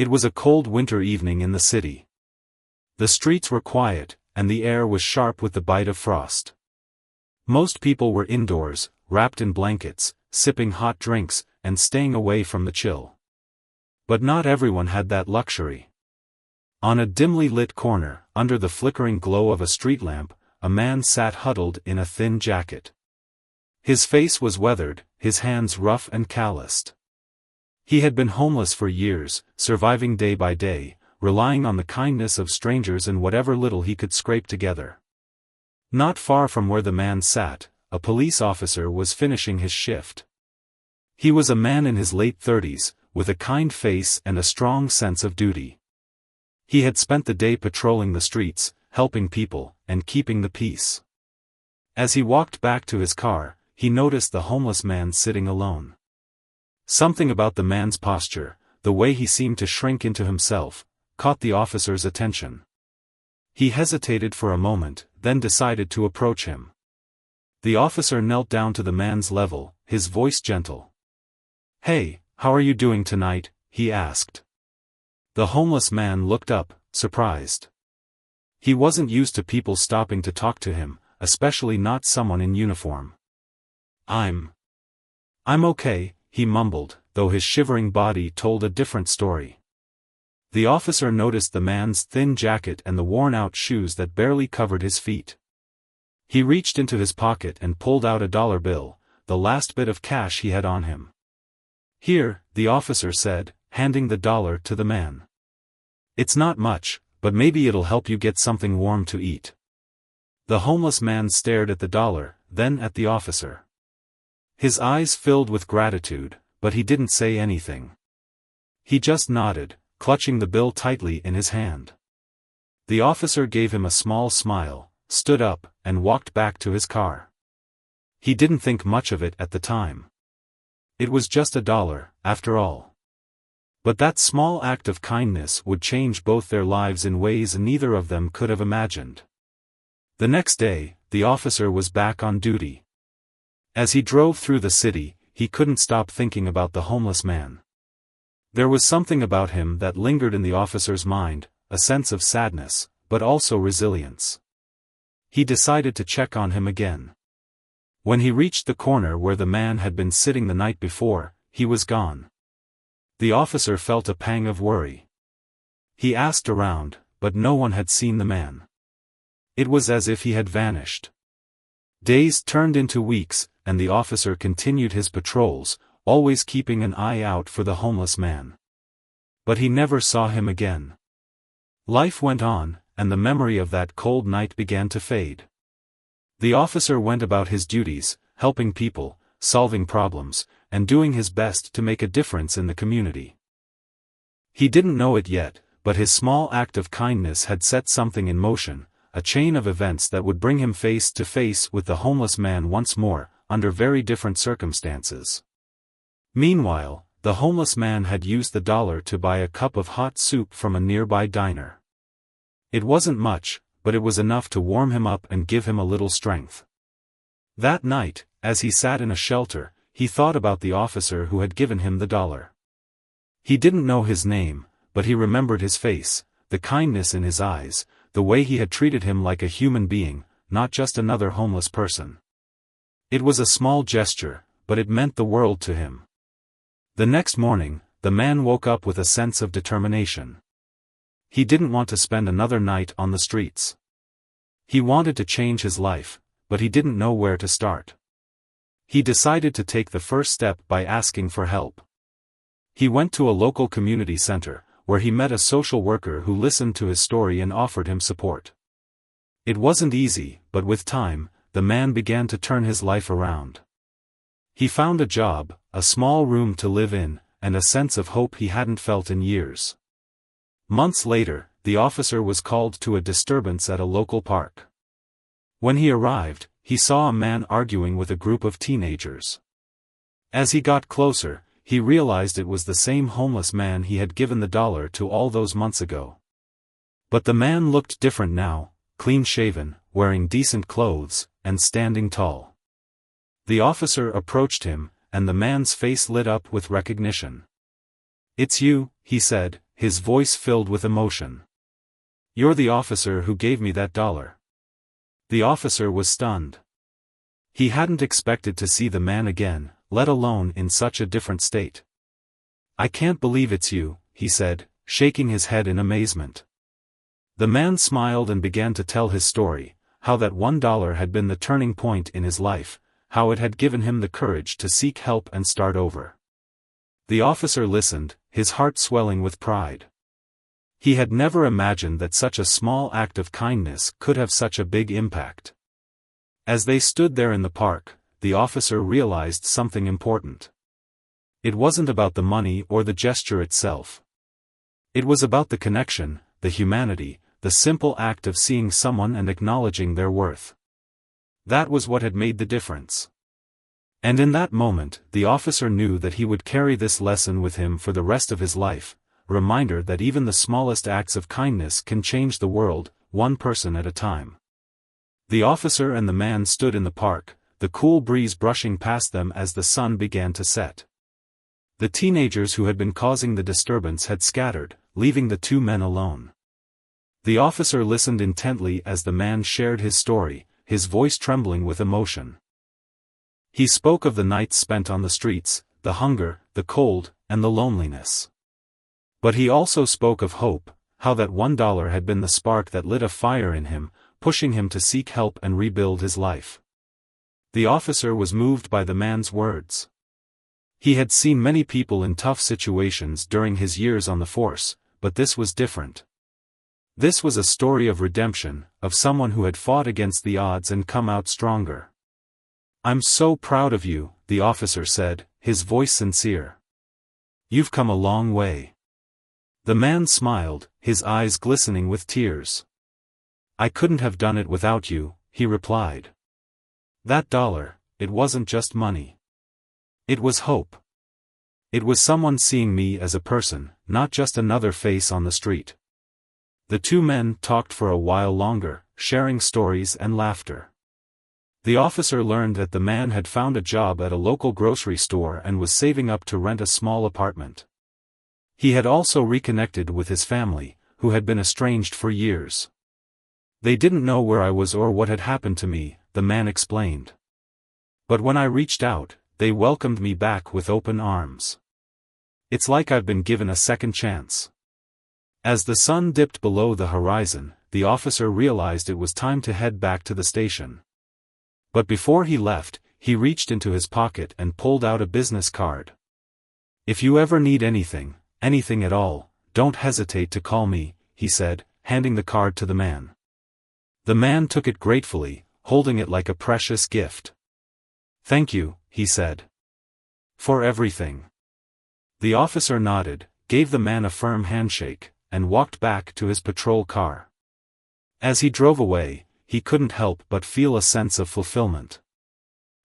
It was a cold winter evening in the city. The streets were quiet, and the air was sharp with the bite of frost. Most people were indoors, wrapped in blankets, sipping hot drinks, and staying away from the chill. But not everyone had that luxury. On a dimly lit corner, under the flickering glow of a street lamp, a man sat huddled in a thin jacket. His face was weathered, his hands rough and calloused. He had been homeless for years, surviving day by day, relying on the kindness of strangers and whatever little he could scrape together. Not far from where the man sat, a police officer was finishing his shift. He was a man in his late 30s, with a kind face and a strong sense of duty. He had spent the day patrolling the streets, helping people, and keeping the peace. As he walked back to his car, he noticed the homeless man sitting alone. Something about the man's posture, the way he seemed to shrink into himself, caught the officer's attention. He hesitated for a moment, then decided to approach him. The officer knelt down to the man's level, his voice gentle. "Hey, how are you doing tonight?" he asked. The homeless man looked up, surprised. He wasn't used to people stopping to talk to him, especially not someone in uniform. I'm okay," he mumbled, though his shivering body told a different story. The officer noticed the man's thin jacket and the worn-out shoes that barely covered his feet. He reached into his pocket and pulled out a dollar bill, the last bit of cash he had on him. "Here," the officer said, handing the dollar to the man. "It's not much, but maybe it'll help you get something warm to eat." The homeless man stared at the dollar, then at the officer. His eyes filled with gratitude, but he didn't say anything. He just nodded, clutching the bill tightly in his hand. The officer gave him a small smile, stood up, and walked back to his car. He didn't think much of it at the time. It was just $1, after all. But that small act of kindness would change both their lives in ways neither of them could have imagined. The next day, the officer was back on duty. As he drove through the city, he couldn't stop thinking about the homeless man. There was something about him that lingered in the officer's mind, a sense of sadness, but also resilience. He decided to check on him again. When he reached the corner where the man had been sitting the night before, he was gone. The officer felt a pang of worry. He asked around, but no one had seen the man. It was as if he had vanished. Days turned into weeks, and the officer continued his patrols, always keeping an eye out for the homeless man. But he never saw him again. Life went on, and the memory of that cold night began to fade. The officer went about his duties, helping people, solving problems, and doing his best to make a difference in the community. He didn't know it yet, but his small act of kindness had set something in motion, a chain of events that would bring him face to face with the homeless man once more, under very different circumstances. Meanwhile, the homeless man had used the dollar to buy a cup of hot soup from a nearby diner. It wasn't much, but it was enough to warm him up and give him a little strength. That night, as he sat in a shelter, he thought about the officer who had given him the dollar. He didn't know his name, but he remembered his face, the kindness in his eyes, the way he had treated him like a human being, not just another homeless person. It was a small gesture, but it meant the world to him. The next morning, the man woke up with a sense of determination. He didn't want to spend another night on the streets. He wanted to change his life, but he didn't know where to start. He decided to take the first step by asking for help. He went to a local community center, where he met a social worker who listened to his story and offered him support. It wasn't easy, but with time, the man began to turn his life around. He found a job, a small room to live in, and a sense of hope he hadn't felt in years. Months later, the officer was called to a disturbance at a local park. When he arrived, he saw a man arguing with a group of teenagers. As he got closer, he realized it was the same homeless man he had given the dollar to all those months ago. But the man looked different now, clean-shaven, wearing decent clothes, and standing tall. The officer approached him, and the man's face lit up with recognition. "It's you," he said, his voice filled with emotion. "You're the officer who gave me that $1." The officer was stunned. He hadn't expected to see the man again, let alone in such a different state. "I can't believe it's you," he said, shaking his head in amazement. The man smiled and began to tell his story, how that $1 had been the turning point in his life, how it had given him the courage to seek help and start over. The officer listened, his heart swelling with pride. He had never imagined that such a small act of kindness could have such a big impact. As they stood there in the park, the officer realized something important. It wasn't about the money or the gesture itself. It was about the connection, the humanity, the simple act of seeing someone and acknowledging their worth. That was what had made the difference. And in that moment, the officer knew that he would carry this lesson with him for the rest of his life, a reminder that even the smallest acts of kindness can change the world, one person at a time. The officer and the man stood in the park, the cool breeze brushing past them as the sun began to set. The teenagers who had been causing the disturbance had scattered, leaving the two men alone. The officer listened intently as the man shared his story, his voice trembling with emotion. He spoke of the nights spent on the streets, the hunger, the cold, and the loneliness. But he also spoke of hope, how that $1 had been the spark that lit a fire in him, pushing him to seek help and rebuild his life. The officer was moved by the man's words. He had seen many people in tough situations during his years on the force, but this was different. This was a story of redemption, of someone who had fought against the odds and come out stronger. "I'm so proud of you," the officer said, his voice sincere. "You've come a long way." The man smiled, his eyes glistening with tears. "I couldn't have done it without you," he replied. "That $1, it wasn't just money. It was hope. It was someone seeing me as a person, not just another face on the street." The two men talked for a while longer, sharing stories and laughter. The officer learned that the man had found a job at a local grocery store and was saving up to rent a small apartment. He had also reconnected with his family, who had been estranged for years. "They didn't know where I was or what had happened to me," the man explained. "But when I reached out, they welcomed me back with open arms. It's like I've been given a second chance." As the sun dipped below the horizon, the officer realized it was time to head back to the station. But before he left, he reached into his pocket and pulled out a business card. "If you ever need anything at all, don't hesitate to call me," he said, handing the card to the man. The man took it gratefully, holding it like a precious gift. "Thank you," he said. "For everything." The officer nodded, gave the man a firm handshake, and walked back to his patrol car. As he drove away, he couldn't help but feel a sense of fulfillment.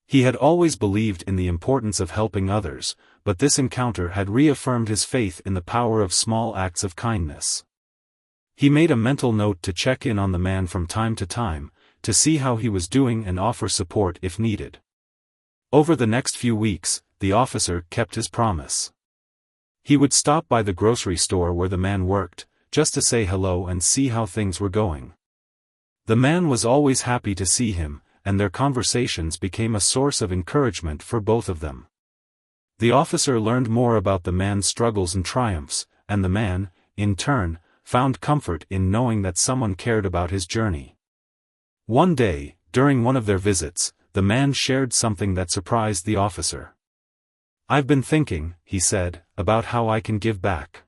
He had always believed in the importance of helping others, but this encounter had reaffirmed his faith in the power of small acts of kindness. He made a mental note to check in on the man from time to time, to see how he was doing and offer support if needed. Over the next few weeks, the officer kept his promise. He would stop by the grocery store where the man worked, just to say hello and see how things were going. The man was always happy to see him, and their conversations became a source of encouragement for both of them. The officer learned more about the man's struggles and triumphs, and the man, in turn, found comfort in knowing that someone cared about his journey. One day, during one of their visits, the man shared something that surprised the officer. "I've been thinking," he said, "about how I can give back.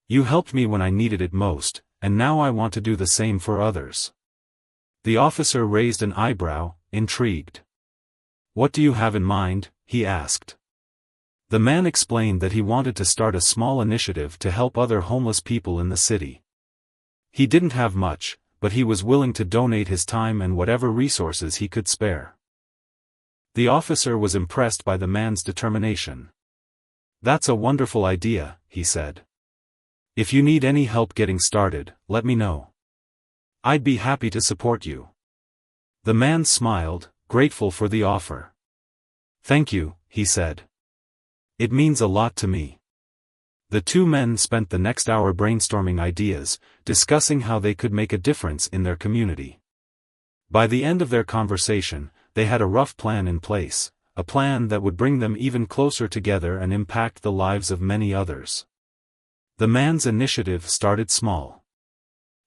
You helped me when I needed it most, and now I want to do the same for others." The officer raised an eyebrow, intrigued. "What do you have in mind?" he asked. The man explained that he wanted to start a small initiative to help other homeless people in the city. He didn't have much, but he was willing to donate his time and whatever resources he could spare. The officer was impressed by the man's determination. "That's a wonderful idea," he said. "If you need any help getting started, let me know. I'd be happy to support you." The man smiled, grateful for the offer. "Thank you," he said. "It means a lot to me." The two men spent the next hour brainstorming ideas, discussing how they could make a difference in their community. By the end of their conversation, they had a rough plan in place, a plan that would bring them even closer together and impact the lives of many others. The man's initiative started small.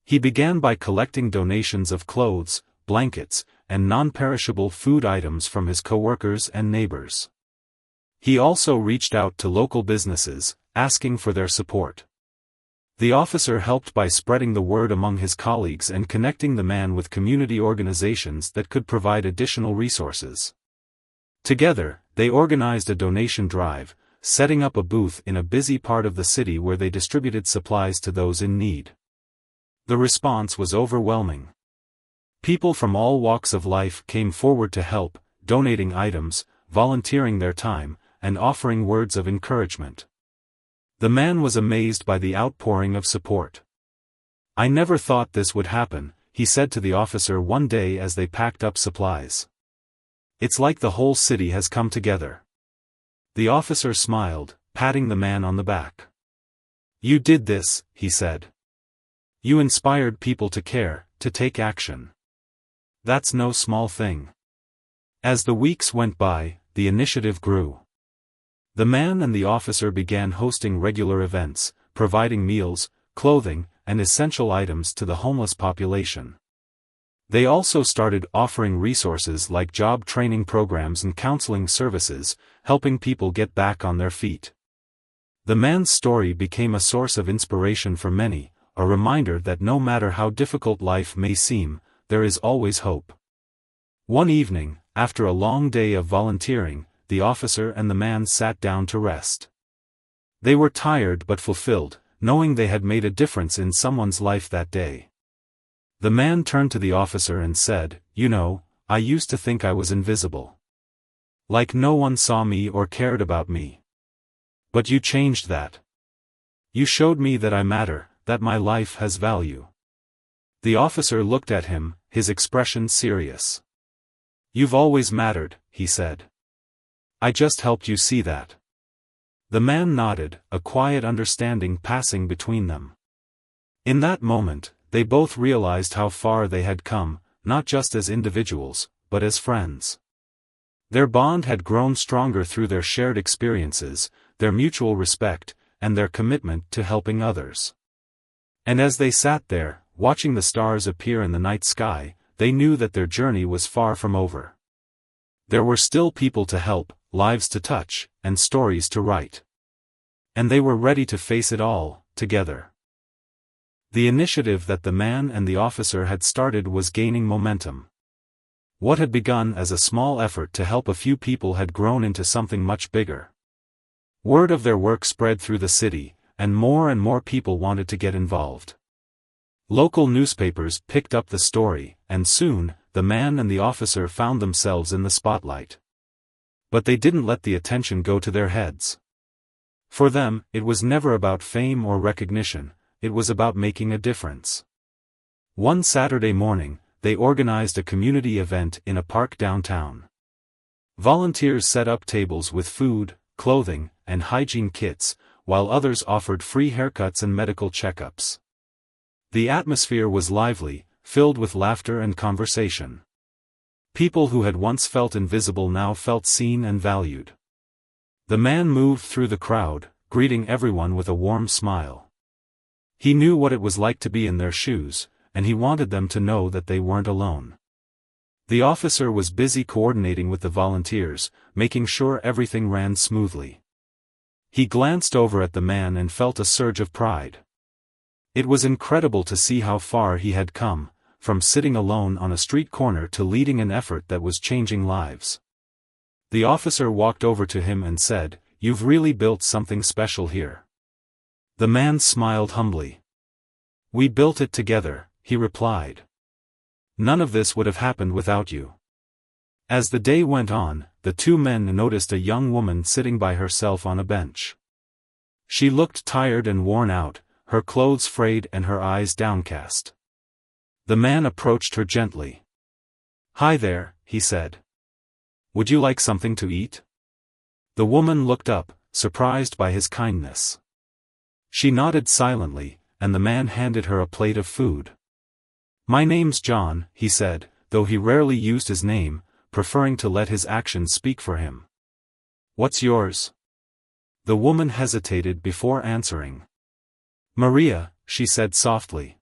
He began by collecting donations of clothes, blankets, and non-perishable food items from his coworkers and neighbors. He also reached out to local businesses, asking for their support. The officer helped by spreading the word among his colleagues and connecting the man with community organizations that could provide additional resources. Together, they organized a donation drive, setting up a booth in a busy part of the city where they distributed supplies to those in need. The response was overwhelming. People from all walks of life came forward to help, donating items, volunteering their time, and offering words of encouragement. The man was amazed by the outpouring of support. "I never thought this would happen," he said to the officer one day as they packed up supplies. "It's like the whole city has come together." The officer smiled, patting the man on the back. "You did this," he said. "You inspired people to care, to take action. That's no small thing." As the weeks went by, the initiative grew. The man and the officer began hosting regular events, providing meals, clothing, and essential items to the homeless population. They also started offering resources like job training programs and counseling services, helping people get back on their feet. The man's story became a source of inspiration for many, a reminder that no matter how difficult life may seem, there is always hope. One evening, after a long day of volunteering, the officer and the man sat down to rest. They were tired but fulfilled, knowing they had made a difference in someone's life that day. The man turned to the officer and said, "You know, I used to think I was invisible. Like no one saw me or cared about me. But you changed that. You showed me that I matter, that my life has value." The officer looked at him, his expression serious. "You've always mattered," he said. "I just helped you see that." The man nodded, a quiet understanding passing between them. In that moment, they both realized how far they had come, not just as individuals, but as friends. Their bond had grown stronger through their shared experiences, their mutual respect, and their commitment to helping others. And as they sat there, watching the stars appear in the night sky, they knew that their journey was far from over. There were still people to help, lives to touch, and stories to write. And they were ready to face it all, together. The initiative that the man and the officer had started was gaining momentum. What had begun as a small effort to help a few people had grown into something much bigger. Word of their work spread through the city, and more people wanted to get involved. Local newspapers picked up the story, and soon, the man and the officer found themselves in the spotlight. But they didn't let the attention go to their heads. For them, it was never about fame or recognition, it was about making a difference. One Saturday morning, they organized a community event in a park downtown. Volunteers set up tables with food, clothing, and hygiene kits, while others offered free haircuts and medical checkups. The atmosphere was lively, filled with laughter and conversation. People who had once felt invisible now felt seen and valued. The man moved through the crowd, greeting everyone with a warm smile. He knew what it was like to be in their shoes, and he wanted them to know that they weren't alone. The officer was busy coordinating with the volunteers, making sure everything ran smoothly. He glanced over at the man and felt a surge of pride. It was incredible to see how far he had come, from sitting alone on a street corner to leading an effort that was changing lives. The officer walked over to him and said, "You've really built something special here." The man smiled humbly. "We built it together," he replied. "None of this would have happened without you." As the day went on, the two men noticed a young woman sitting by herself on a bench. She looked tired and worn out, her clothes frayed and her eyes downcast. The man approached her gently. "Hi there," he said. "Would you like something to eat?" The woman looked up, surprised by his kindness. She nodded silently, and the man handed her a plate of food. "My name's John," he said, though he rarely used his name, preferring to let his actions speak for him. "What's yours?" The woman hesitated before answering. "Maria," she said softly.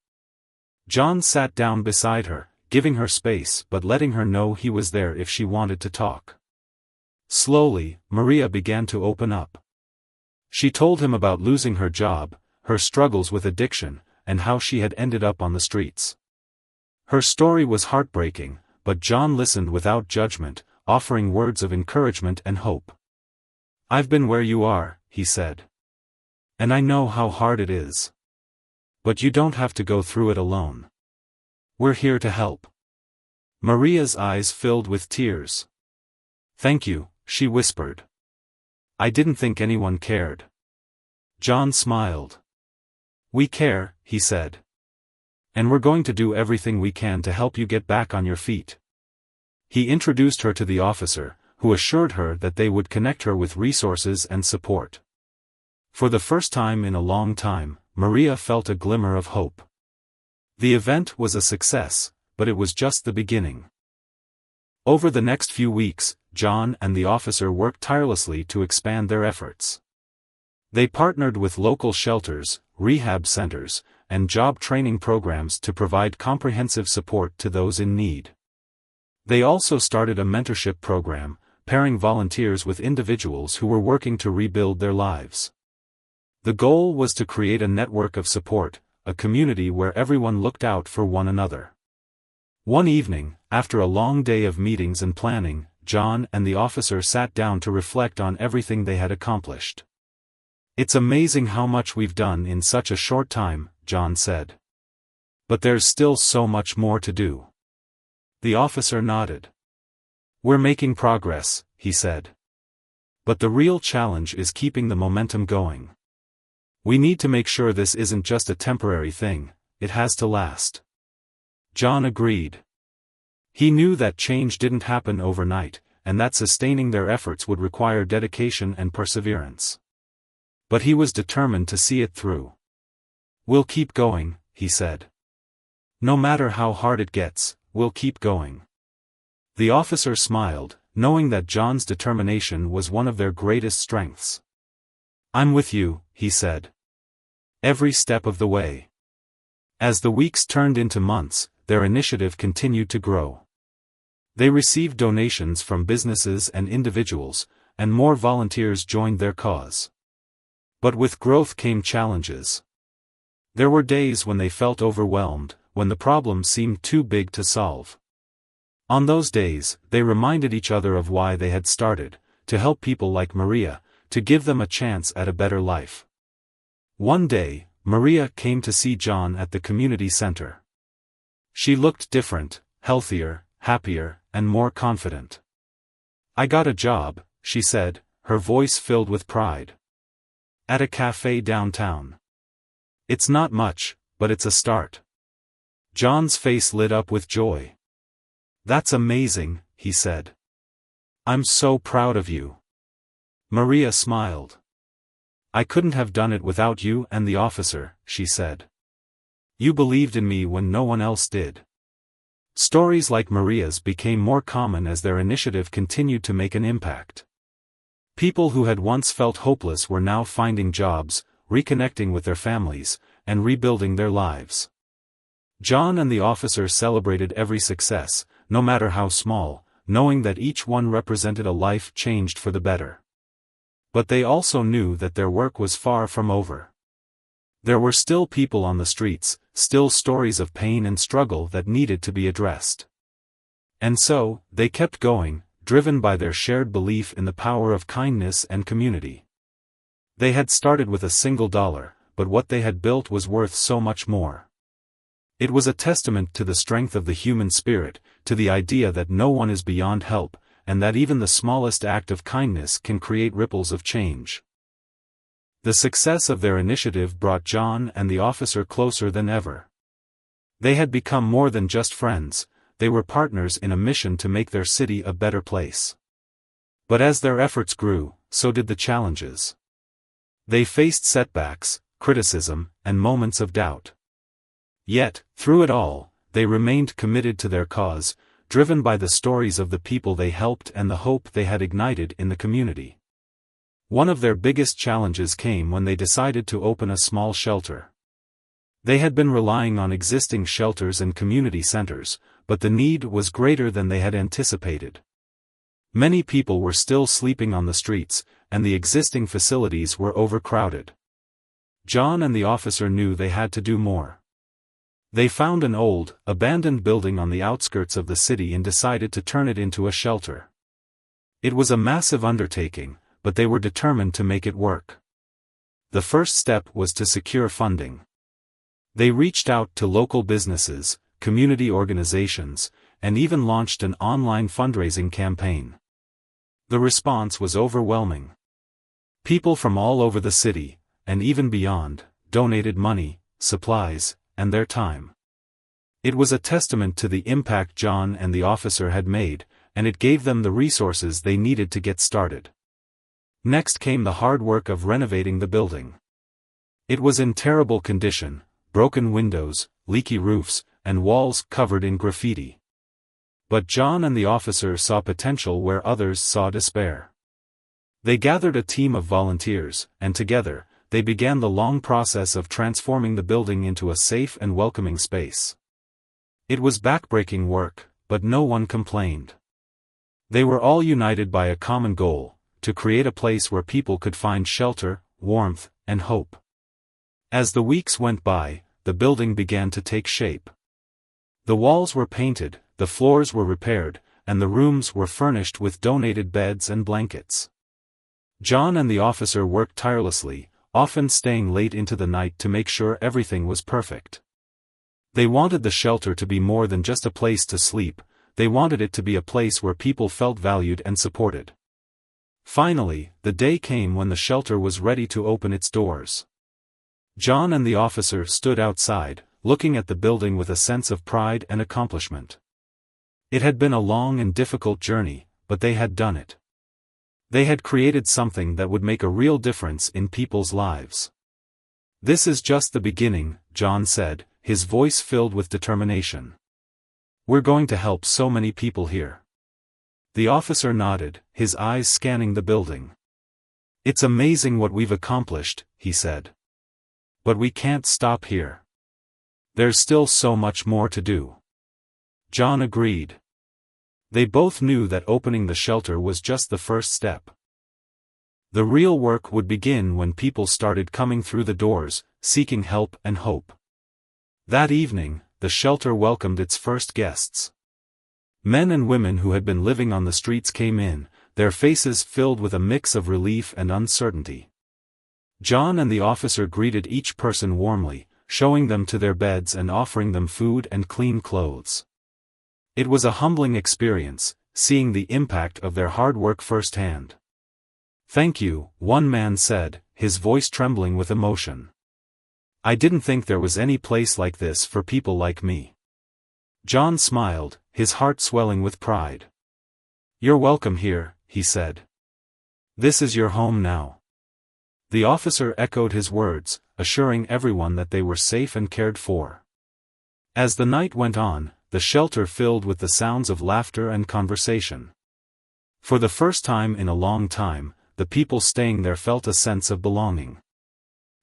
John sat down beside her, giving her space but letting her know he was there if she wanted to talk. Slowly, Maria began to open up. She told him about losing her job, her struggles with addiction, and how she had ended up on the streets. Her story was heartbreaking, but John listened without judgment, offering words of encouragement and hope. "I've been where you are," he said. "And I know how hard it is. But you don't have to go through it alone. We're here to help." Maria's eyes filled with tears. "Thank you," she whispered. "I didn't think anyone cared." John smiled. "We care," he said. "And we're going to do everything we can to help you get back on your feet." He introduced her to the officer, who assured her that they would connect her with resources and support. For the first time in a long time, Maria felt a glimmer of hope. The event was a success, but it was just the beginning. Over the next few weeks, John and the officer worked tirelessly to expand their efforts. They partnered with local shelters, rehab centers, and job training programs to provide comprehensive support to those in need. They also started a mentorship program, pairing volunteers with individuals who were working to rebuild their lives. The goal was to create a network of support, a community where everyone looked out for one another. One evening, after a long day of meetings and planning, John and the officer sat down to reflect on everything they had accomplished. "It's amazing how much we've done in such a short time," John said. "But there's still so much more to do." The officer nodded. "We're making progress," he said. "But the real challenge is keeping the momentum going. We need to make sure this isn't just a temporary thing, it has to last." John agreed. He knew that change didn't happen overnight, and that sustaining their efforts would require dedication and perseverance. But he was determined to see it through. "We'll keep going," he said. "No matter how hard it gets, we'll keep going." The officer smiled, knowing that John's determination was one of their greatest strengths. "I'm with you," he said. "Every step of the way." As the weeks turned into months, their initiative continued to grow. They received donations from businesses and individuals, and more volunteers joined their cause. But with growth came challenges. There were days when they felt overwhelmed, when the problem seemed too big to solve. On those days, they reminded each other of why they had started, to help people like Maria, to give them a chance at a better life. One day, Maria came to see John at the community center. She looked different, healthier, happier, and more confident. "I got a job," she said, her voice filled with pride. "At a cafe downtown. It's not much, but it's a start." John's face lit up with joy. "That's amazing," he said. "I'm so proud of you." Maria smiled. "I couldn't have done it without you and the officer," she said. "You believed in me when no one else did." Stories like Maria's became more common as their initiative continued to make an impact. People who had once felt hopeless were now finding jobs, reconnecting with their families, and rebuilding their lives. John and the officer celebrated every success, no matter how small, knowing that each one represented a life changed for the better. But they also knew that their work was far from over. There were still people on the streets, still stories of pain and struggle that needed to be addressed. And so, they kept going, driven by their shared belief in the power of kindness and community. They had started with $1, but what they had built was worth so much more. It was a testament to the strength of the human spirit, to the idea that no one is beyond help, and that even the smallest act of kindness can create ripples of change. The success of their initiative brought John and the officer closer than ever. They had become more than just friends, they were partners in a mission to make their city a better place. But as their efforts grew, so did the challenges. They faced setbacks, criticism, and moments of doubt. Yet, through it all, they remained committed to their cause, driven by the stories of the people they helped and the hope they had ignited in the community. One of their biggest challenges came when they decided to open a small shelter. They had been relying on existing shelters and community centers, but the need was greater than they had anticipated. Many people were still sleeping on the streets, and the existing facilities were overcrowded. John and the officer knew they had to do more. They found an old, abandoned building on the outskirts of the city and decided to turn it into a shelter. It was a massive undertaking, but they were determined to make it work. The first step was to secure funding. They reached out to local businesses, community organizations, and even launched an online fundraising campaign. The response was overwhelming. People from all over the city, and even beyond, donated money, supplies, and their time. It was a testament to the impact John and the officer had made, and it gave them the resources they needed to get started. Next came the hard work of renovating the building. It was in terrible condition, broken windows, leaky roofs, and walls covered in graffiti. But John and the officer saw potential where others saw despair. They gathered a team of volunteers, and together, they began the long process of transforming the building into a safe and welcoming space. It was backbreaking work, but no one complained. They were all united by a common goal: to create a place where people could find shelter, warmth, and hope. As the weeks went by, the building began to take shape. The walls were painted, the floors were repaired, and the rooms were furnished with donated beds and blankets. John and the officer worked tirelessly, often staying late into the night to make sure everything was perfect. They wanted the shelter to be more than just a place to sleep, they wanted it to be a place where people felt valued and supported. Finally, the day came when the shelter was ready to open its doors. John and the officer stood outside, looking at the building with a sense of pride and accomplishment. It had been a long and difficult journey, but they had done it. They had created something that would make a real difference in people's lives. "This is just the beginning," John said, his voice filled with determination. "We're going to help so many people here." The officer nodded, his eyes scanning the building. "It's amazing what we've accomplished," he said. "But we can't stop here. There's still so much more to do." John agreed. They both knew that opening the shelter was just the first step. The real work would begin when people started coming through the doors, seeking help and hope. That evening, the shelter welcomed its first guests. Men and women who had been living on the streets came in, their faces filled with a mix of relief and uncertainty. John and the officer greeted each person warmly, showing them to their beds and offering them food and clean clothes. It was a humbling experience, seeing the impact of their hard work firsthand. "Thank you," one man said, his voice trembling with emotion. "I didn't think there was any place like this for people like me." John smiled, his heart swelling with pride. "You're welcome here," he said. "This is your home now." The officer echoed his words, assuring everyone that they were safe and cared for. As the night went on, the shelter filled with the sounds of laughter and conversation. For the first time in a long time, the people staying there felt a sense of belonging.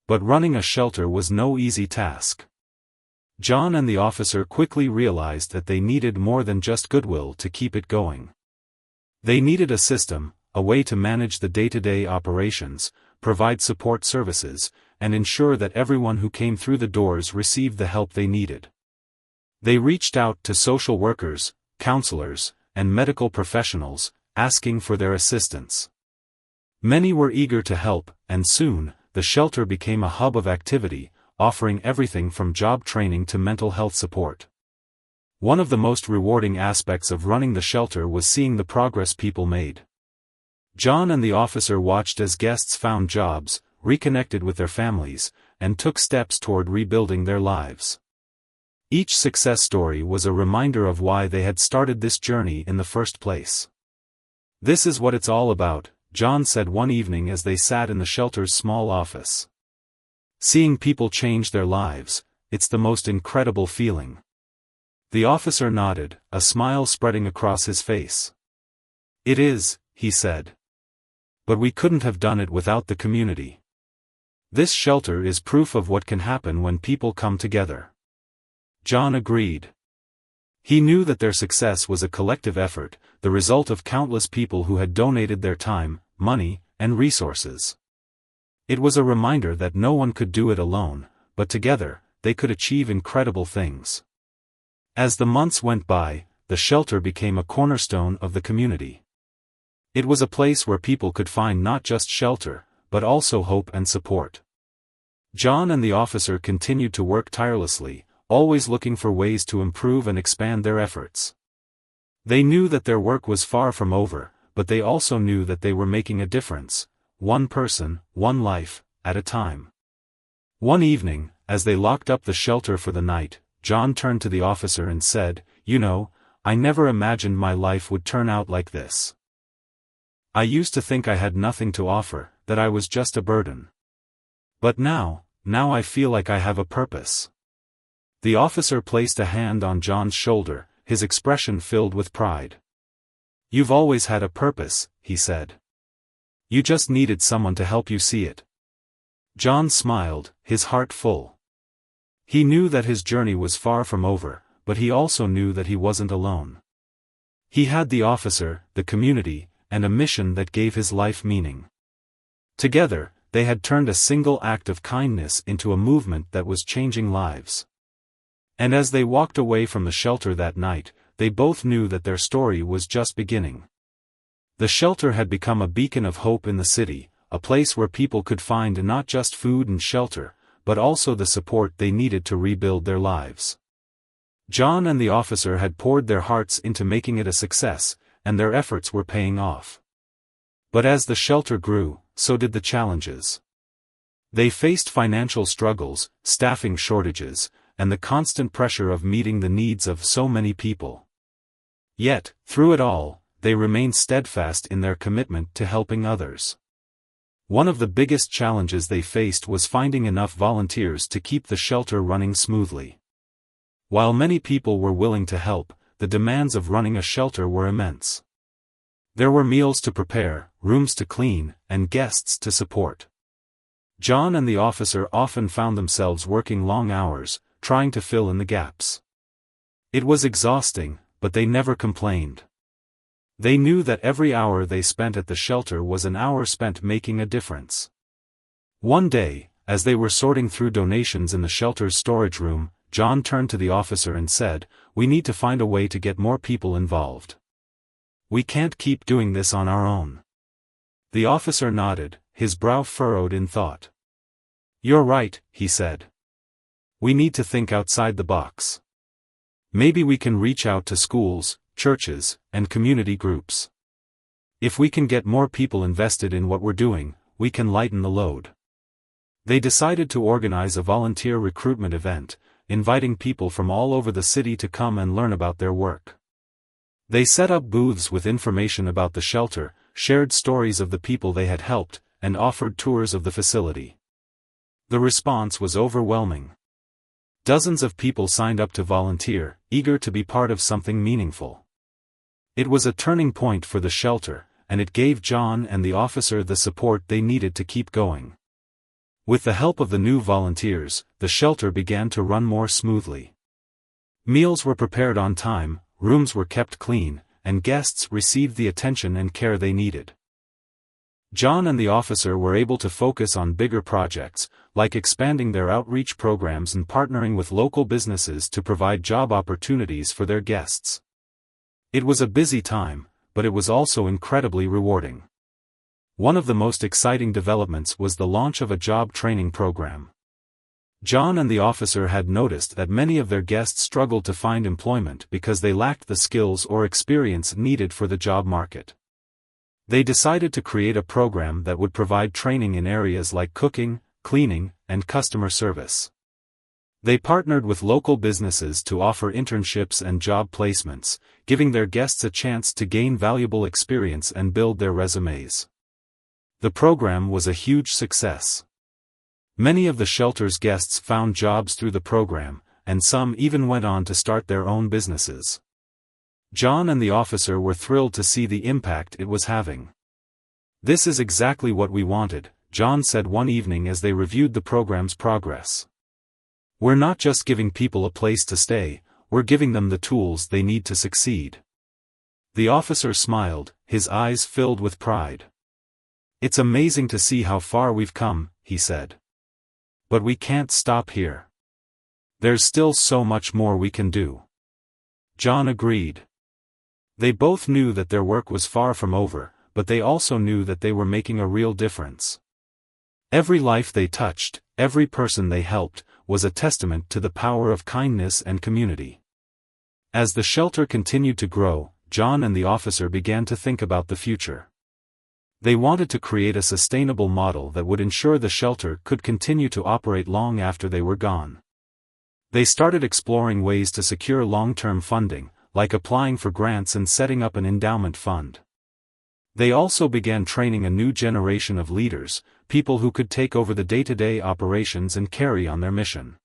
But running a shelter was no easy task. John and the officer quickly realized that they needed more than just goodwill to keep it going. They needed a system, a way to manage the day-to-day operations, provide support services, and ensure that everyone who came through the doors received the help they needed. They reached out to social workers, counselors, and medical professionals, asking for their assistance. Many were eager to help, and soon, the shelter became a hub of activity, offering everything from job training to mental health support. One of the most rewarding aspects of running the shelter was seeing the progress people made. John and the officer watched as guests found jobs, reconnected with their families, and took steps toward rebuilding their lives. Each success story was a reminder of why they had started this journey in the first place. "This is what it's all about," John said one evening as they sat in the shelter's small office. Seeing people change their lives, it's the most incredible feeling. The officer nodded, a smile spreading across his face. It is, he said. But we couldn't have done it without the community. This shelter is proof of what can happen when people come together. John agreed. He knew that their success was a collective effort, the result of countless people who had donated their time, money, and resources. It was a reminder that no one could do it alone, but together, they could achieve incredible things. As the months went by, the shelter became a cornerstone of the community. It was a place where people could find not just shelter, but also hope and support. John and the officer continued to work tirelessly, always looking for ways to improve and expand their efforts. They knew that their work was far from over, but they also knew that they were making a difference, one person, one life, at a time. One evening, as they locked up the shelter for the night, John turned to the officer and said, "You know, I never imagined my life would turn out like this. I used to think I had nothing to offer, that I was just a burden. But now I feel like I have a purpose." The officer placed a hand on John's shoulder, his expression filled with pride. "You've always had a purpose," he said. "You just needed someone to help you see it." John smiled, his heart full. He knew that his journey was far from over, but he also knew that he wasn't alone. He had the officer, the community, and a mission that gave his life meaning. Together, they had turned a single act of kindness into a movement that was changing lives. And as they walked away from the shelter that night, they both knew that their story was just beginning. The shelter had become a beacon of hope in the city, a place where people could find not just food and shelter, but also the support they needed to rebuild their lives. John and the officer had poured their hearts into making it a success, and their efforts were paying off. But as the shelter grew, so did the challenges. They faced financial struggles, staffing shortages, and the constant pressure of meeting the needs of so many people. Yet, through it all, they remained steadfast in their commitment to helping others. One of the biggest challenges they faced was finding enough volunteers to keep the shelter running smoothly. While many people were willing to help, the demands of running a shelter were immense. There were meals to prepare, rooms to clean, and guests to support. John and the officer often found themselves working long hours, trying to fill in the gaps. It was exhausting, but they never complained. They knew that every hour they spent at the shelter was an hour spent making a difference. One day, as they were sorting through donations in the shelter's storage room, John turned to the officer and said, "We need to find a way to get more people involved. We can't keep doing this on our own." The officer nodded, his brow furrowed in thought. "You're right," he said. "We need to think outside the box. Maybe we can reach out to schools, churches, and community groups. If we can get more people invested in what we're doing, we can lighten the load." They decided to organize a volunteer recruitment event, inviting people from all over the city to come and learn about their work. They set up booths with information about the shelter, shared stories of the people they had helped, and offered tours of the facility. The response was overwhelming. Dozens of people signed up to volunteer, eager to be part of something meaningful. It was a turning point for the shelter, and it gave John and the officer the support they needed to keep going. With the help of the new volunteers, the shelter began to run more smoothly. Meals were prepared on time, rooms were kept clean, and guests received the attention and care they needed. John and the officer were able to focus on bigger projects, like expanding their outreach programs and partnering with local businesses to provide job opportunities for their guests. It was a busy time, but it was also incredibly rewarding. One of the most exciting developments was the launch of a job training program. John and the officer had noticed that many of their guests struggled to find employment because they lacked the skills or experience needed for the job market. They decided to create a program that would provide training in areas like cooking, cleaning, and customer service. They partnered with local businesses to offer internships and job placements, giving their guests a chance to gain valuable experience and build their resumes. The program was a huge success. Many of the shelter's guests found jobs through the program, and some even went on to start their own businesses. John and the officer were thrilled to see the impact it was having. "This is exactly what we wanted," John said one evening as they reviewed the program's progress. "We're not just giving people a place to stay, we're giving them the tools they need to succeed." The officer smiled, his eyes filled with pride. "It's amazing to see how far we've come," he said. "But we can't stop here. There's still so much more we can do." John agreed. They both knew that their work was far from over, but they also knew that they were making a real difference. Every life they touched, every person they helped, was a testament to the power of kindness and community. As the shelter continued to grow, John and the officer began to think about the future. They wanted to create a sustainable model that would ensure the shelter could continue to operate long after they were gone. They started exploring ways to secure long-term funding, like applying for grants and setting up an endowment fund. They also began training a new generation of leaders, people who could take over the day-to-day operations and carry on their mission.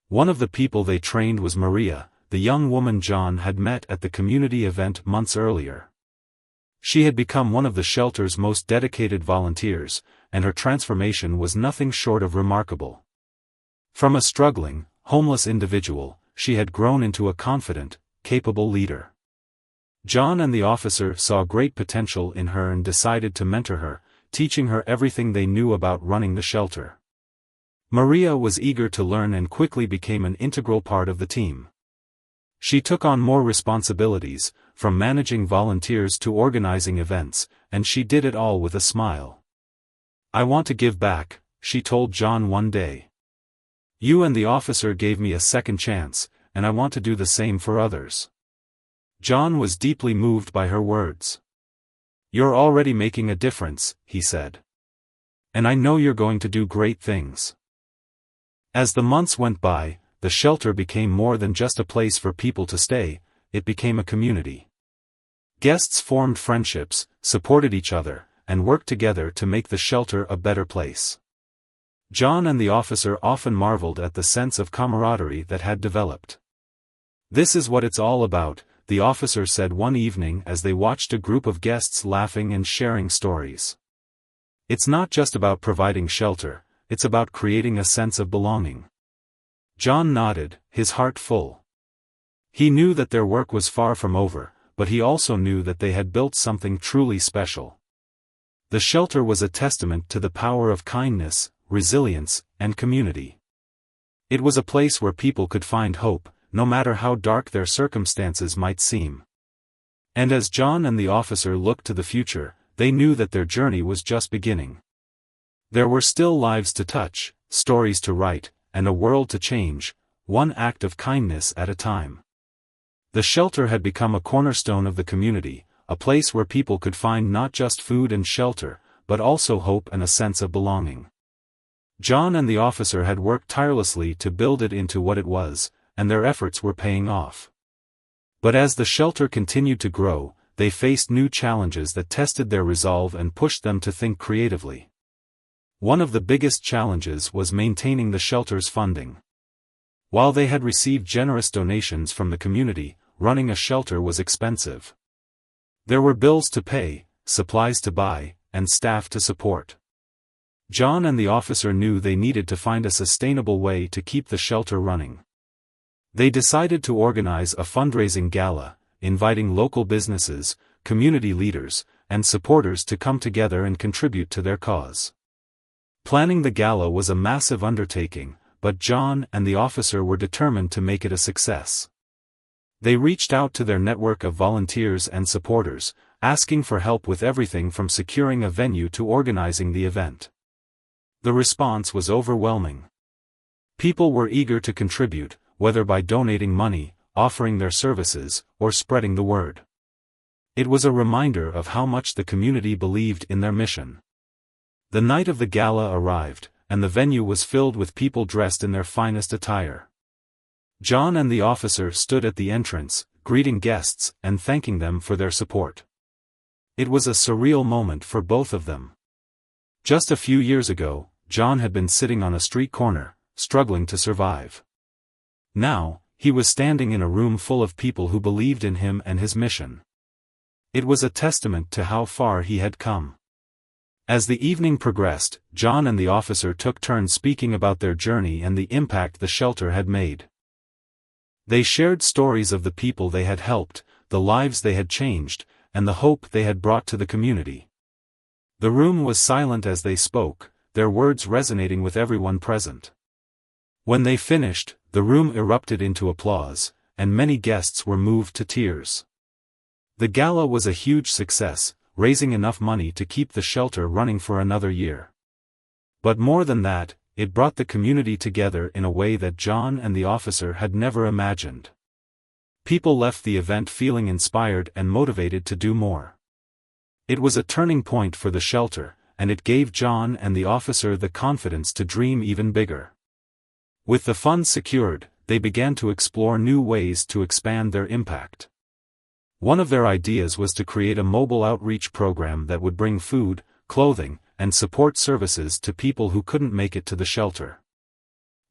One of the people they trained was Maria, the young woman John had met at the community event months earlier. She had become one of the shelter's most dedicated volunteers, and her transformation was nothing short of remarkable. From a struggling, homeless individual, she had grown into a confident, capable leader. John and the officer saw great potential in her and decided to mentor her, teaching her everything they knew about running the shelter. Maria was eager to learn and quickly became an integral part of the team. She took on more responsibilities, from managing volunteers to organizing events, and she did it all with a smile. "I want to give back," she told John one day. "You and the officer gave me a second chance, and I want to do the same for others." John was deeply moved by her words. "You're already making a difference," he said. "And I know you're going to do great things." As the months went by, the shelter became more than just a place for people to stay, it became a community. Guests formed friendships, supported each other, and worked together to make the shelter a better place. John and the officer often marveled at the sense of camaraderie that had developed. "This is what it's all about," the officer said one evening as they watched a group of guests laughing and sharing stories. "It's not just about providing shelter, it's about creating a sense of belonging." John nodded, his heart full. He knew that their work was far from over, but he also knew that they had built something truly special. The shelter was a testament to the power of kindness, resilience, and community. It was a place where people could find hope, no matter how dark their circumstances might seem. And as John and the officer looked to the future, they knew that their journey was just beginning. There were still lives to touch, stories to write, and a world to change, one act of kindness at a time. The shelter had become a cornerstone of the community, a place where people could find not just food and shelter, but also hope and a sense of belonging. John and the officer had worked tirelessly to build it into what it was, and their efforts were paying off. But as the shelter continued to grow, they faced new challenges that tested their resolve and pushed them to think creatively. One of the biggest challenges was maintaining the shelter's funding. While they had received generous donations from the community, running a shelter was expensive. There were bills to pay, supplies to buy, and staff to support. John and the officer knew they needed to find a sustainable way to keep the shelter running. They decided to organize a fundraising gala, inviting local businesses, community leaders, and supporters to come together and contribute to their cause. Planning the gala was a massive undertaking, but John and the officer were determined to make it a success. They reached out to their network of volunteers and supporters, asking for help with everything from securing a venue to organizing the event. The response was overwhelming. People were eager to contribute, whether by donating money, offering their services, or spreading the word. It was a reminder of how much the community believed in their mission. The night of the gala arrived, and the venue was filled with people dressed in their finest attire. John and the officer stood at the entrance, greeting guests and thanking them for their support. It was a surreal moment for both of them. Just a few years ago, John had been sitting on a street corner, struggling to survive. Now, he was standing in a room full of people who believed in him and his mission. It was a testament to how far he had come. As the evening progressed, John and the officer took turns speaking about their journey and the impact the shelter had made. They shared stories of the people they had helped, the lives they had changed, and the hope they had brought to the community. The room was silent as they spoke, their words resonating with everyone present. When they finished, the room erupted into applause, and many guests were moved to tears. The gala was a huge success, raising enough money to keep the shelter running for another year. But more than that, it brought the community together in a way that John and the officer had never imagined. People left the event feeling inspired and motivated to do more. It was a turning point for the shelter, and it gave John and the officer the confidence to dream even bigger. With the funds secured, they began to explore new ways to expand their impact. One of their ideas was to create a mobile outreach program that would bring food, clothing, and support services to people who couldn't make it to the shelter.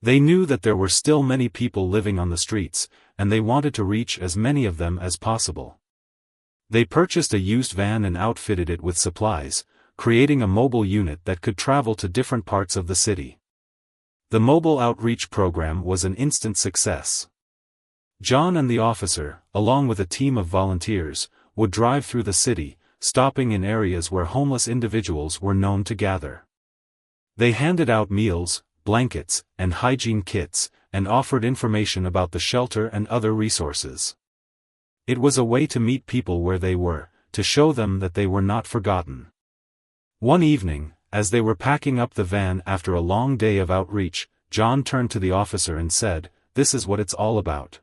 They knew that there were still many people living on the streets, and they wanted to reach as many of them as possible. They purchased a used van and outfitted it with supplies, creating a mobile unit that could travel to different parts of the city. The mobile outreach program was an instant success. John and the officer, along with a team of volunteers, would drive through the city, stopping in areas where homeless individuals were known to gather. They handed out meals, blankets, and hygiene kits, and offered information about the shelter and other resources. It was a way to meet people where they were, to show them that they were not forgotten. One evening, as they were packing up the van after a long day of outreach, John turned to the officer and said, "This is what it's all about.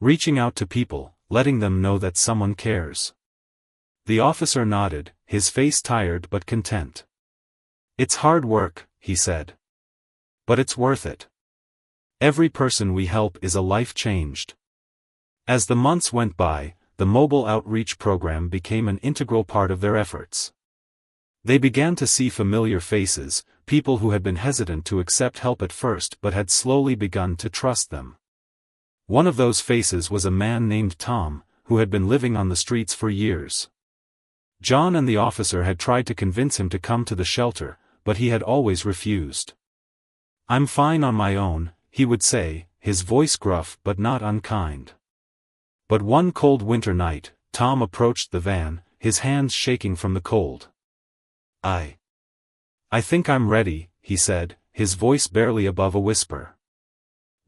Reaching out to people, letting them know that someone cares." The officer nodded, his face tired but content. "It's hard work," he said. "But it's worth it. Every person we help is a life changed." As the months went by, the mobile outreach program became an integral part of their efforts. They began to see familiar faces, people who had been hesitant to accept help at first but had slowly begun to trust them. One of those faces was a man named Tom, who had been living on the streets for years. John and the officer had tried to convince him to come to the shelter, but he had always refused. "I'm fine on my own," he would say, his voice gruff but not unkind. But one cold winter night, Tom approached the van, his hands shaking from the cold. I think I'm ready," he said, his voice barely above a whisper.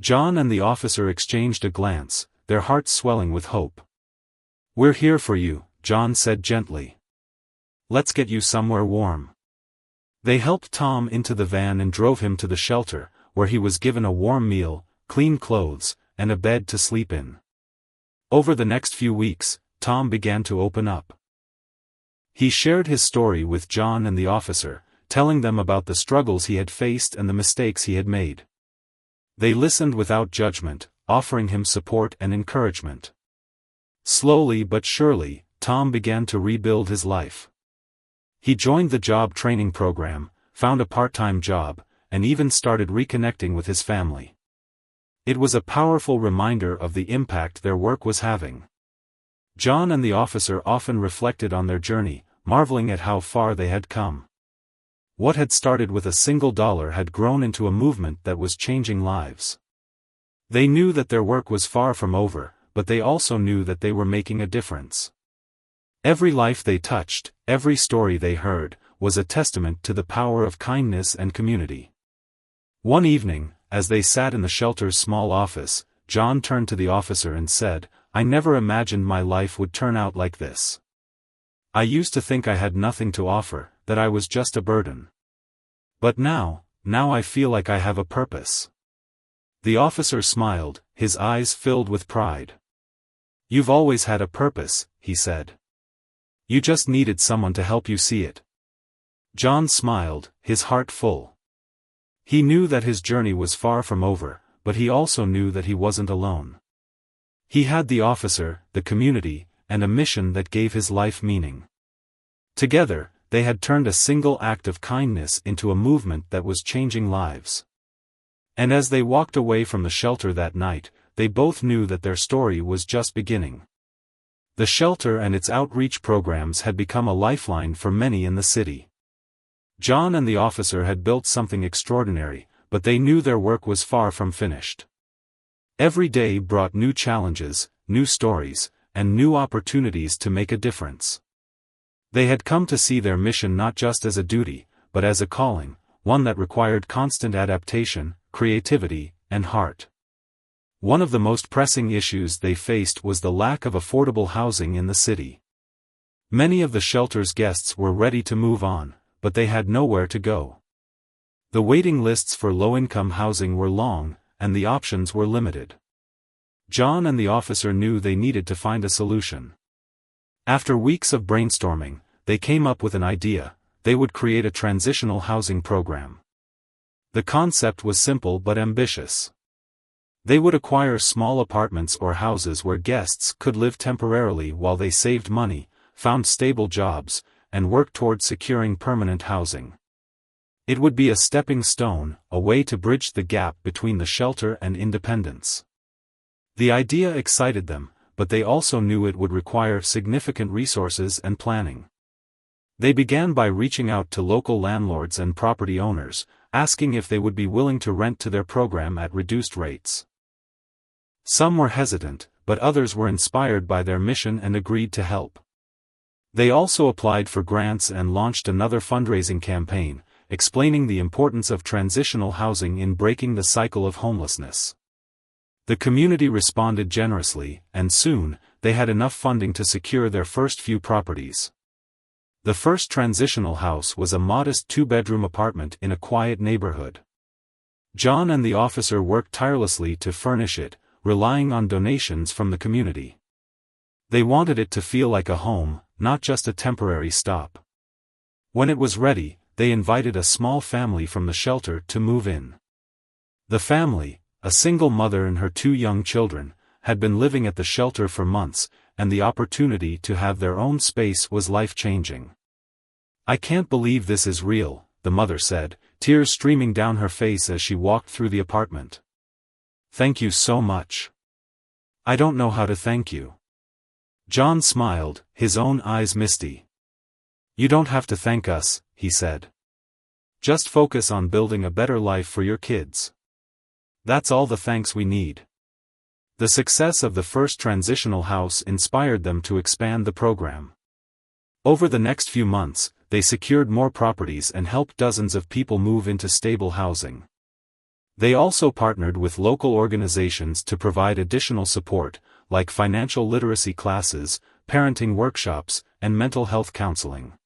John and the officer exchanged a glance, their hearts swelling with hope. "We're here for you," John said gently. "Let's get you somewhere warm." They helped Tom into the van and drove him to the shelter, where he was given a warm meal, clean clothes, and a bed to sleep in. Over the next few weeks, Tom began to open up. He shared his story with John and the officer, telling them about the struggles he had faced and the mistakes he had made. They listened without judgment, offering him support and encouragement. Slowly but surely, Tom began to rebuild his life. He joined the job training program, found a part-time job, and even started reconnecting with his family. It was a powerful reminder of the impact their work was having. John and the officer often reflected on their journey, marveling at how far they had come. What had started with $1 had grown into a movement that was changing lives. They knew that their work was far from over, but they also knew that they were making a difference. Every life they touched, every story they heard, was a testament to the power of kindness and community. One evening, as they sat in the shelter's small office, John turned to the officer and said, "I never imagined my life would turn out like this. I used to think I had nothing to offer, that I was just a burden. But now I feel like I have a purpose." The officer smiled, his eyes filled with pride. "You've always had a purpose," he said. "You just needed someone to help you see it." John smiled, his heart full. He knew that his journey was far from over, but he also knew that he wasn't alone. He had the officer, the community, and a mission that gave his life meaning. Together, they had turned a single act of kindness into a movement that was changing lives. And as they walked away from the shelter that night, they both knew that their story was just beginning. The shelter and its outreach programs had become a lifeline for many in the city. John and the officer had built something extraordinary, but they knew their work was far from finished. Every day brought new challenges, new stories, and new opportunities to make a difference. They had come to see their mission not just as a duty, but as a calling, one that required constant adaptation, creativity, and heart. One of the most pressing issues they faced was the lack of affordable housing in the city. Many of the shelter's guests were ready to move on, but they had nowhere to go. The waiting lists for low-income housing were long, and the options were limited. John and the officer knew they needed to find a solution. After weeks of brainstorming, they came up with an idea: they would create a transitional housing program. The concept was simple but ambitious. They would acquire small apartments or houses where guests could live temporarily while they saved money, found stable jobs, and worked towards securing permanent housing. It would be a stepping stone, a way to bridge the gap between the shelter and independence. The idea excited them, but they also knew it would require significant resources and planning. They began by reaching out to local landlords and property owners, asking if they would be willing to rent to their program at reduced rates. Some were hesitant, but others were inspired by their mission and agreed to help. They also applied for grants and launched another fundraising campaign, explaining the importance of transitional housing in breaking the cycle of homelessness. The community responded generously, and soon, they had enough funding to secure their first few properties. The first transitional house was a modest two-bedroom apartment in a quiet neighborhood. John and the officer worked tirelessly to furnish it, relying on donations from the community. They wanted it to feel like a home, not just a temporary stop. When it was ready, they invited a small family from the shelter to move in. The family, a single mother and her 2 young children, had been living at the shelter for months, and the opportunity to have their own space was life-changing. "I can't believe this is real," the mother said, tears streaming down her face as she walked through the apartment. "Thank you so much. I don't know how to thank you." John smiled, his own eyes misty. "You don't have to thank us," he said. "Just focus on building a better life for your kids. That's all the thanks we need." The success of the first transitional house inspired them to expand the program. Over the next few months, they secured more properties and helped dozens of people move into stable housing. They also partnered with local organizations to provide additional support, like financial literacy classes, parenting workshops, and mental health counseling.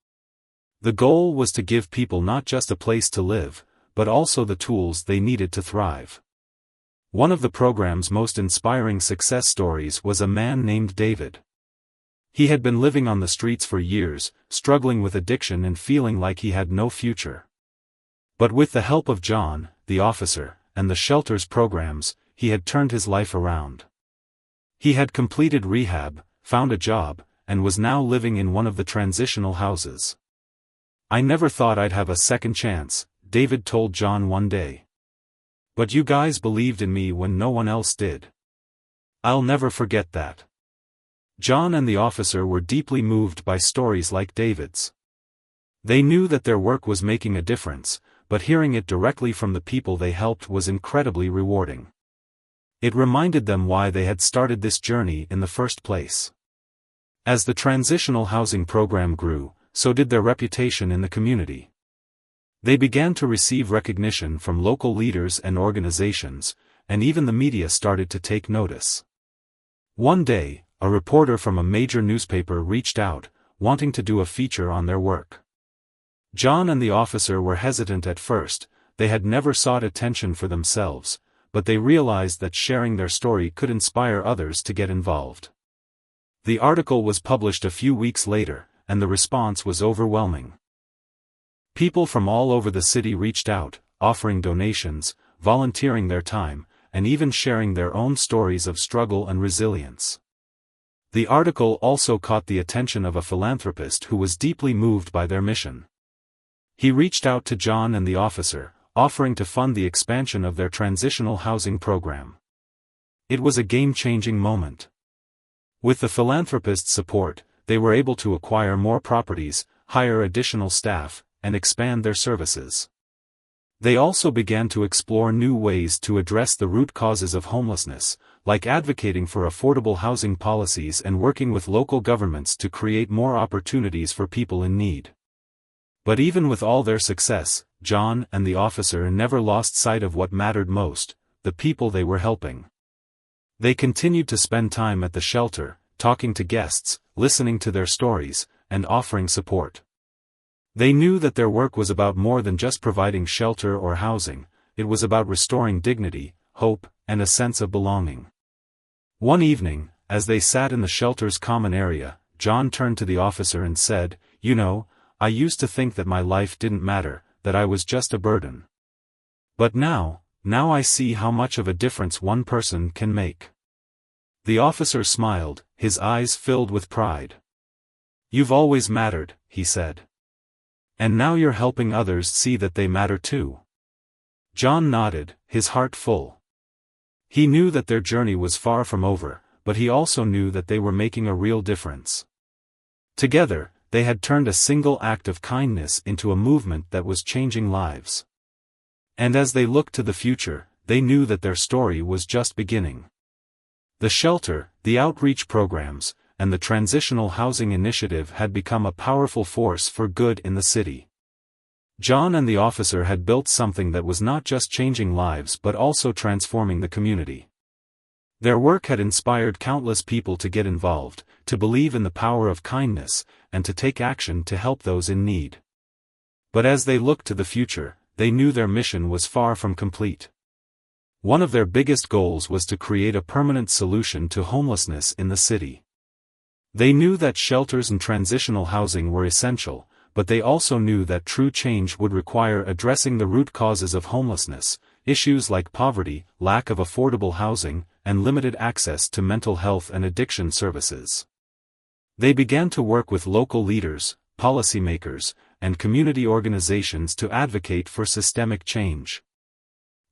The goal was to give people not just a place to live, but also the tools they needed to thrive. One of the program's most inspiring success stories was a man named David. He had been living on the streets for years, struggling with addiction and feeling like he had no future. But with the help of John, the officer, and the shelter's programs, he had turned his life around. He had completed rehab, found a job, and was now living in one of the transitional houses. "I never thought I'd have a second chance," David told John one day. "But you guys believed in me when no one else did. I'll never forget that." John and the officer were deeply moved by stories like David's. They knew that their work was making a difference, but hearing it directly from the people they helped was incredibly rewarding. It reminded them why they had started this journey in the first place. As the transitional housing program grew, so did their reputation in the community. They began to receive recognition from local leaders and organizations, and even the media started to take notice. One day, a reporter from a major newspaper reached out, wanting to do a feature on their work. John and the officer were hesitant at first. They had never sought attention for themselves, but they realized that sharing their story could inspire others to get involved. The article was published a few weeks later, and the response was overwhelming. People from all over the city reached out, offering donations, volunteering their time, and even sharing their own stories of struggle and resilience. The article also caught the attention of a philanthropist who was deeply moved by their mission. He reached out to John and the officer, offering to fund the expansion of their transitional housing program. It was a game-changing moment. With the philanthropist's support, they were able to acquire more properties, hire additional staff, and expand their services. They also began to explore new ways to address the root causes of homelessness, like advocating for affordable housing policies and working with local governments to create more opportunities for people in need. But even with all their success, John and the officer never lost sight of what mattered most: the people they were helping. They continued to spend time at the shelter, talking to guests, listening to their stories, and offering support. They knew that their work was about more than just providing shelter or housing. It was about restoring dignity, hope, and a sense of belonging. One evening, as they sat in the shelter's common area, John turned to the officer and said, "You know, I used to think that my life didn't matter, that I was just a burden. But now I see how much of a difference one person can make." The officer smiled, his eyes filled with pride. "You've always mattered," he said. "And now you're helping others see that they matter too." John nodded, his heart full. He knew that their journey was far from over, but he also knew that they were making a real difference. Together, they had turned a single act of kindness into a movement that was changing lives. And as they looked to the future, they knew that their story was just beginning. The shelter, the outreach programs, and the transitional housing initiative had become a powerful force for good in the city. John and the officer had built something that was not just changing lives but also transforming the community. Their work had inspired countless people to get involved, to believe in the power of kindness, and to take action to help those in need. But as they looked to the future, they knew their mission was far from complete. One of their biggest goals was to create a permanent solution to homelessness in the city. They knew that shelters and transitional housing were essential, but they also knew that true change would require addressing the root causes of homelessness, issues like poverty, lack of affordable housing, and limited access to mental health and addiction services. They began to work with local leaders, policymakers, and community organizations to advocate for systemic change.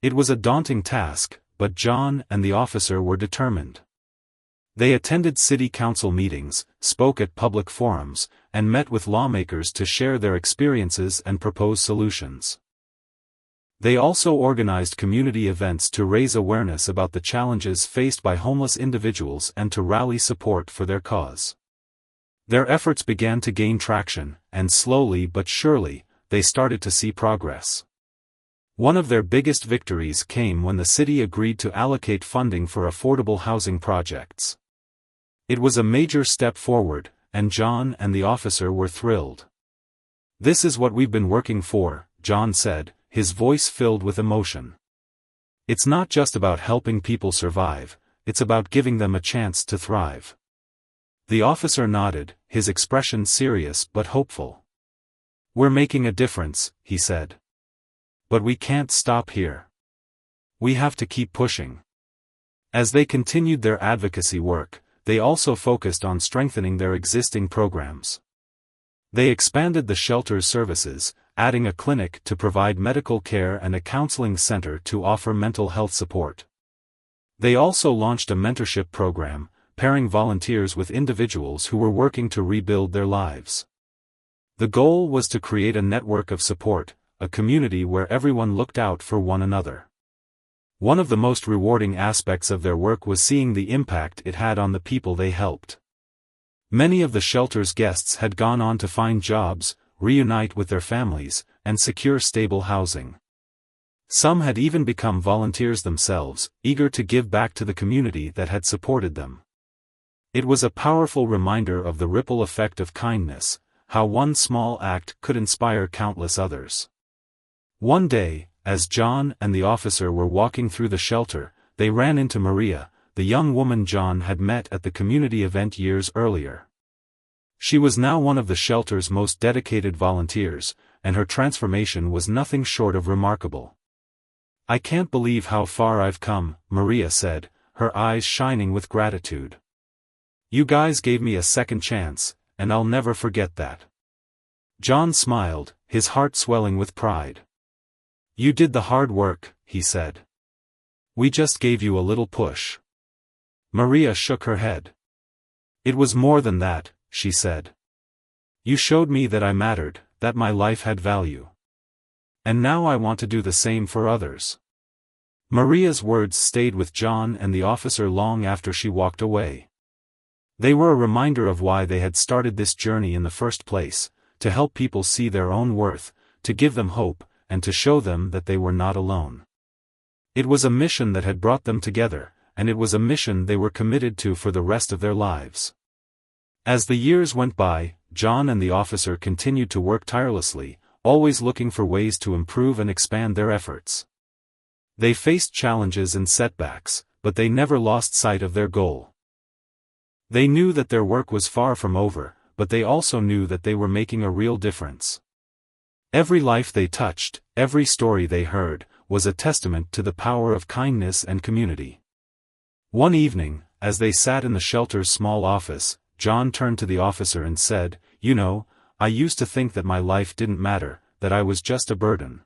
It was a daunting task, but John and the officer were determined. They attended city council meetings, spoke at public forums, and met with lawmakers to share their experiences and propose solutions. They also organized community events to raise awareness about the challenges faced by homeless individuals and to rally support for their cause. Their efforts began to gain traction, and slowly but surely, they started to see progress. One of their biggest victories came when the city agreed to allocate funding for affordable housing projects. It was a major step forward, and John and the officer were thrilled. "This is what we've been working for," John said, his voice filled with emotion. "It's not just about helping people survive, it's about giving them a chance to thrive." The officer nodded, his expression serious but hopeful. "We're making a difference," he said. "But we can't stop here. We have to keep pushing." As they continued their advocacy work, they also focused on strengthening their existing programs. They expanded the shelter's services, adding a clinic to provide medical care and a counseling center to offer mental health support. They also launched a mentorship program, pairing volunteers with individuals who were working to rebuild their lives. The goal was to create a network of support, a community where everyone looked out for one another. One of the most rewarding aspects of their work was seeing the impact it had on the people they helped. Many of the shelter's guests had gone on to find jobs, reunite with their families, and secure stable housing. Some had even become volunteers themselves, eager to give back to the community that had supported them. It was a powerful reminder of the ripple effect of kindness, how one small act could inspire countless others. One day, as John and the officer were walking through the shelter, they ran into Maria, the young woman John had met at the community event years earlier. She was now one of the shelter's most dedicated volunteers, and her transformation was nothing short of remarkable. "I can't believe how far I've come," Maria said, her eyes shining with gratitude. You guys gave me a second chance, and I'll never forget that. John smiled, his heart swelling with pride. You did the hard work, he said. We just gave you a little push. Maria shook her head. It was more than that, she said. You showed me that I mattered, that my life had value. And now I want to do the same for others. Maria's words stayed with John and the officer long after she walked away. They were a reminder of why they had started this journey in the first place, to help people see their own worth, to give them hope, and to show them that they were not alone. It was a mission that had brought them together, and it was a mission they were committed to for the rest of their lives. As the years went by, John and the officer continued to work tirelessly, always looking for ways to improve and expand their efforts. They faced challenges and setbacks, but they never lost sight of their goal. They knew that their work was far from over, but they also knew that they were making a real difference. Every life they touched, every story they heard, was a testament to the power of kindness and community. One evening, as they sat in the shelter's small office, John turned to the officer and said, "You know, I used to think that my life didn't matter, that I was just a burden.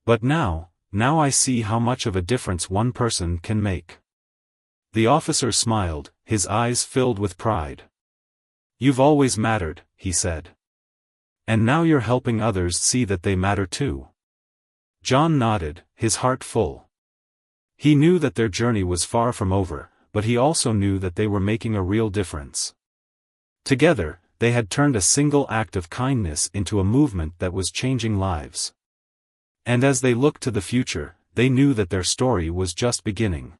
But now I see how much of a difference one person can make." The officer smiled, his eyes filled with pride. "You've always mattered," he said. "And now you're helping others see that they matter too." John nodded, his heart full. He knew that their journey was far from over, but he also knew that they were making a real difference. Together, they had turned a single act of kindness into a movement that was changing lives. And as they looked to the future, they knew that their story was just beginning.